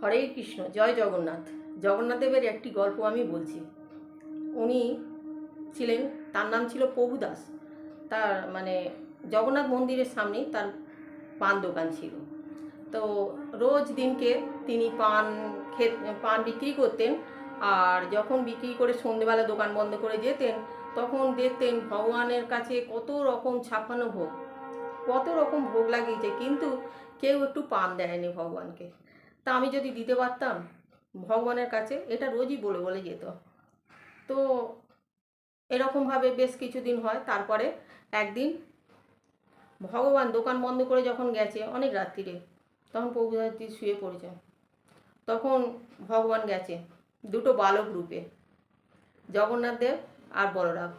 হরে কৃষ্ণ, জয় জগন্নাথ। জগন্নাথ দেবের একটি গল্প আমি বলছি। উনি ছিলেন, তার নাম ছিল প্রভুদাস। তার জগন্নাথ মন্দিরের সামনেই তার পান দোকান ছিল। তো রোজ দিনকে তিনি পান বিক্রি করতেন। আর যখন বিক্রি করে সন্ধেবেলা দোকান বন্ধ করে যেতেন, তখন দেখতেন ভগবানের কাছে কত রকম ছাপ্পান্ন ভোগ, কত রকম ভোগ লাগিয়েছে, কিন্তু কেউ একটু পান দেয়নি ভগবানকে। তা আমি যদি দিতে পারতাম ভগবানের কাছে, এটা রোজই বলে বলে যেত। তো এরকমভাবে বেশ কিছুদিন হয়। তারপরে একদিন ভগবান দোকান বন্ধ করে যখন গেছে অনেক রাত্রিরে, তখন প্রভুদাসজি শুয়ে পড়েছে। তখন ভগবান গেছে দুটো বালক রূপে, জগন্নাথ দেব আর বলরাম।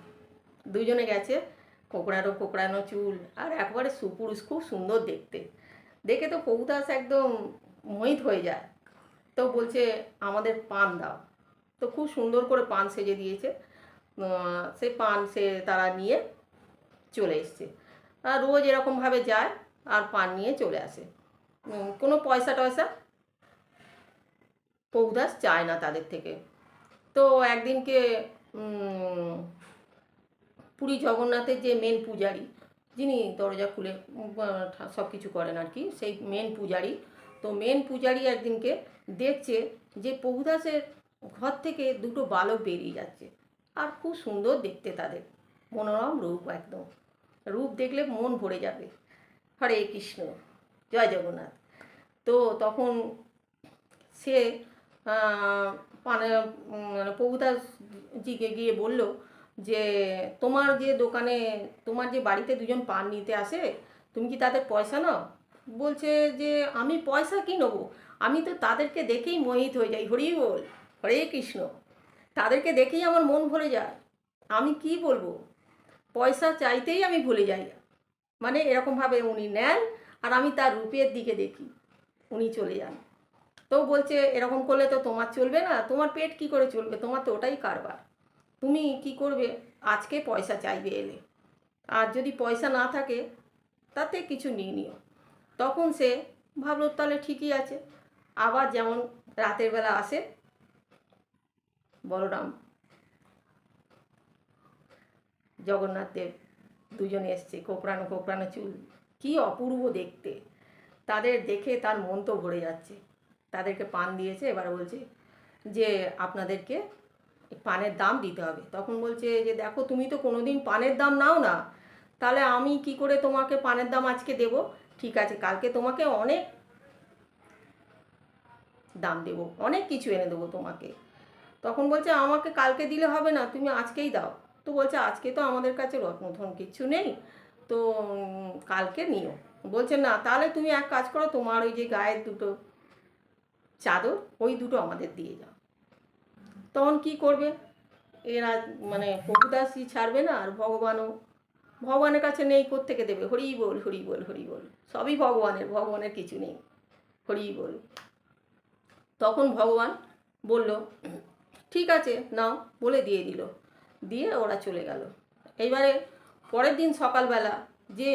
দুজনে গেছে, কোকড়ানো কোকড়ানো চুল আর একবারে সুপুরুষ, খুব সুন্দর দেখতে। দেখে তো প্রভুদাস একদম মোহিত হয়ে যায়। তো বলছে, আমাদের পান দাও। তো খুব সুন্দর করে পান সেজে দিয়েছে। সেই পান তারা নিয়ে চলে এসছে। আর রোজ এরকমভাবে যায় আর পান নিয়ে চলে আসে। কোনো পয়সা টয়সা প্রভুদাস চায় না তাদের থেকে। তো একদিনকে পুরী জগন্নাথের যে মেন পূজারী, যিনি দরজা খুলে সব কিছু করেন আর কি, সেই মেন পূজারী। তো মেন পূজারী একদিনকে দেখছে যে প্রভুদাসের ঘর থেকে দুটো বালক বেরিয়ে যাচ্ছে, আর খুব সুন্দর দেখতে তাদের, মনোরম রূপ, একদম রূপ দেখলে মন ভরে যাবে। হরে কৃষ্ণ, জয় জগন্নাথ। তো তখন সে প্রভুদাসজিকে গিয়ে বলল যে, তোমার যে দোকানে, তোমার যে বাড়িতে দুজন পান নিতে আসে, তুমি কি তাদের পয়সা নাও? বলছে যে, আমি পয়সা কি নেবো, আমি তো তাদেরকে দেখেই মোহিত হয়ে যাই। হরি বল, হরে কৃষ্ণ। তাদেরকে দেখেই আমার মন ভরে যায়, আমি কি বলবো, পয়সা চাইতেই আমি ভুলে যাই। এরকমভাবে উনি নেন, আর আমি তার রূপের দিকে দেখি, উনি চলে যান। তো বলছে, এরকম করলে তো তোমার চলবে না, তোমার পেট কি করে চলবে, তোমার তো ওটাই কারবার। তুমি কি করবে, আজকে পয়সা চাইবে এলে, আর যদি পয়সা না থাকে তাতে কিছু নিয়ে নিও। তখন সে ভাবলো, তাহলে ঠিকই আছে। আবার যেমন রাতের বেলা আসে বলরাম, জগন্নাথ দেব দুজনে এসছে, কোকড়ানো কোকড়ানো চুল, কি অপূর্ব দেখতে। তাদের দেখে তার মন তো ভরে যাচ্ছে। তাদেরকে পান দিয়েছে, এবার বলছে যে, আপনাদেরকে পানের দাম দিতে হবে। তখন বলছে যে, দেখো তুমি তো কোনোদিন পানের দাম নাও না, তাহলে আমি কি করে তোমাকে পানের দাম আজকে দেব? ঠিক আছে, কালকে তোমাকে অনেক দাম দেব, অনেক কিছু এনে দেবো তোমাকে। তখন বলছে, আমাকে কালকে দিলে হবে না, তুমি আজকেই দাও। তো বলছে, আজকে তো আমাদের কাছে রত্নধন কিচ্ছু নেই, তো কালকে নিও। বলছে, না, তাহলে তুমি এক কাজ করো, তোমার ওই যে গায়ের দুটো চাদর, ওই দুটো আমাদের দিয়ে যাও। তখন কি করবে এরা, প্রভুদাসই ছাড়বে না, আর ভগবানের কাছে নেই, কোত্থেকে দেবে? হরি বল, হরি বল, হরি বল। সবই ভগবানের কিছু নেই। হরি বল। তখন ভগবান বলল, ঠিক আছে নাও, বলে দিয়ে দিল। দিয়ে ওরা চলে গেল। এইবারে পরের দিন সকালবেলা যে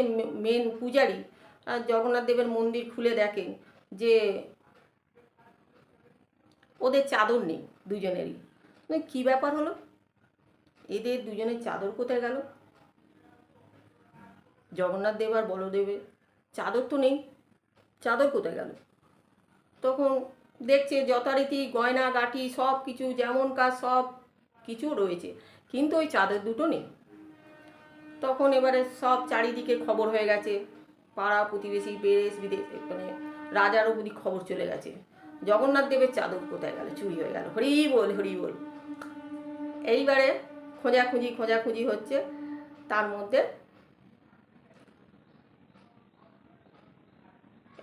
মেন পূজারী জগন্নাথ দেবের মন্দির খুলে দেখেন যে ওদের চাদর নেই দুজনেরই। কী ব্যাপার হলো, এদের দুজনের চাদর কোথায় গেল? জগন্নাথ দেব আর বলদেবের চাদর তো নেই, চাদর কোথায় গেল? তখন দেখছে যথারীতি গয়না গাঁটি সব কিছু, যেমন কাজ সব কিছু রয়েছে, কিন্তু ওই চাদর দুটো নেই। তখন এবারে সব চারিদিকে খবর হয়ে গেছে, পাড়া প্রতিবেশী, দেশ বিদেশ, রাজার অবধি খবর চলে গেছে, জগন্নাথ দেবের চাদর কোথায় গেল, চুরি হয়ে গেল। হরি বল, হরি বল। এইবারে খোঁজাখুঁজি হচ্ছে। তার মধ্যে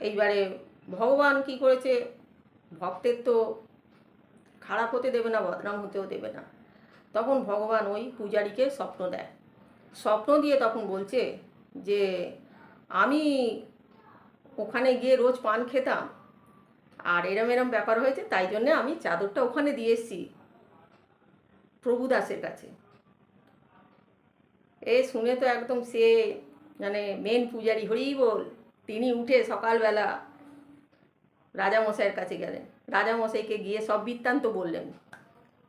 এইবারে ভগবান কি করেছে, ভক্তের তো খারাপ হতে দেবে না, বদনাম হতেও দেবে না। তখন ভগবান ওই পূজারীকে স্বপ্ন দেয়। স্বপ্ন দিয়ে তখন বলছে যে, আমি ওখানে গিয়ে রোজ পান খেতাম, আর এরম এরম ব্যাপার হয়েছে, তাই জন্যে আমি চাদরটা ওখানে দিয়ে এসেছি প্রভুদাসের কাছে। এ শুনে তো একদম সে মেন পূজারী, হরি বল, তিনি উঠে সকালবেলা রাজামশাইয়ের কাছে গেলেন, রাজামশাইকে গিয়ে সব বৃত্তান্ত বললেন।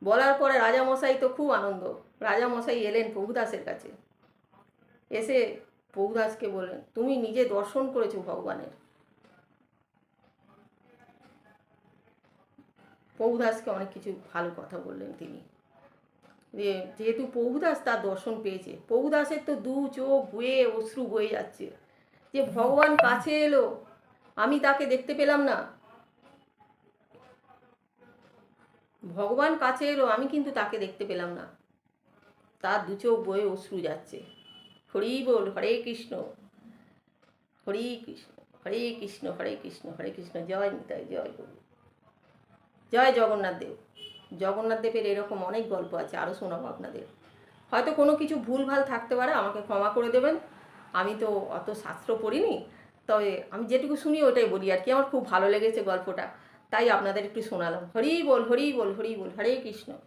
বলার পরে রাজামশাই তো খুব আনন্দ, রাজামশাই এলেন প্রভুদাসের কাছে, এসে প্রভুদাসকে বললেন, তুমি নিজে দর্শন করেছো ভগবানের। প্রভুদাসকে অনেক কিছু ভালো কথা বললেন তিনি, যেহেতু প্রভুদাস তার দর্শন পেয়েছে। প্রভুদাসের তো দু চোখ বয়ে অশ্রু বয়ে যাচ্ছে, যে ভগবান কাছে এলো, আমি তাকে দেখতে পেলাম না। ভগবান কাছে এলো, আমি কিন্তু তাকে দেখতে পেলাম না। তার দু চোখ বয়ে অশ্রু যাচ্ছে। হরি বল, হরে কৃষ্ণ, হরে কৃষ্ণ, হরে কৃষ্ণ, হরে কৃষ্ণ, হরে কৃষ্ণ, জয় নিতাই, জয় গুরু, জয় জগন্নাথ দেব। জগন্নাথ দেবের এরকম অনেক গল্প আছে, আরও শোনাবো আপনাদের। হয়তো কোনো কিছু ভুলভাল থাকতে পারে, আমাকে ক্ষমা করে দেবেন। আমি তো অত শাস্ত্র পড়িনি, তবে আমি যেটুকু শুনি ওটাই বলি আর কি। আমার খুব ভালো লেগেছে গল্পটা, তাই আপনাদের একটু শোনালাম। হরি বল, হরি বল, হরি বল, হরে কৃষ্ণ।